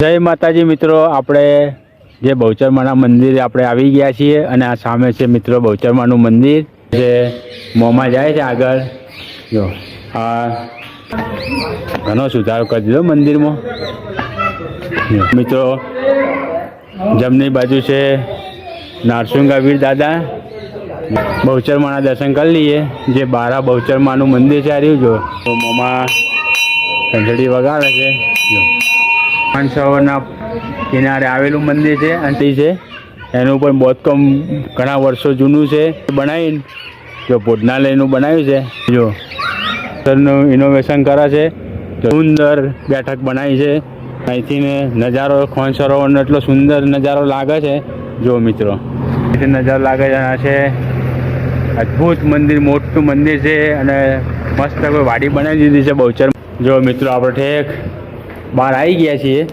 જય માતાજી મિત્રો, આપણે જે બહુચરમાના મંદિરે આપણે આવી ગયા છીએ અને આ સામે છે મિત્રો બહુચરમાનું મંદિર જે મોંમાં જાય છે આગળ. જો આ ઘણો સુધારો કરી દીધો મંદિરમાં મિત્રો. જમણી બાજુ છે નારસુંગા વીર દાદા. બહુચરમાના દર્શન કરી લઈએ. જે બારા બહુચરમાનું મંદિર છે આ રહ્યું. જો તો મોંમાં ઘંટડી વગાડે છે. જો સરોવરના કિનારે આવેલું મંદિર છે અને તે છે એનું પણ બાંધકામ ઘણા વર્ષો જૂનું છે. બનાવીને જો ભોજનાલયનું બનાવ્યું છે. જો સરનું ઇનોવેશન કરે છે. સુંદર બેઠક બનાવી છે. અહીંથી નજારો ખોન સરોવરનો એટલો સુંદર નજારો લાગે છે. જો મિત્રો નજારો લાગે છે. અદ્ભુત મંદિર, મોટું મંદિર છે અને મસ્ત કોઈ વાડી બનાવી દીધી છે બહુચર. જો મિત્રો આપણે ઠેક બહાર આવી ગયા છીએ.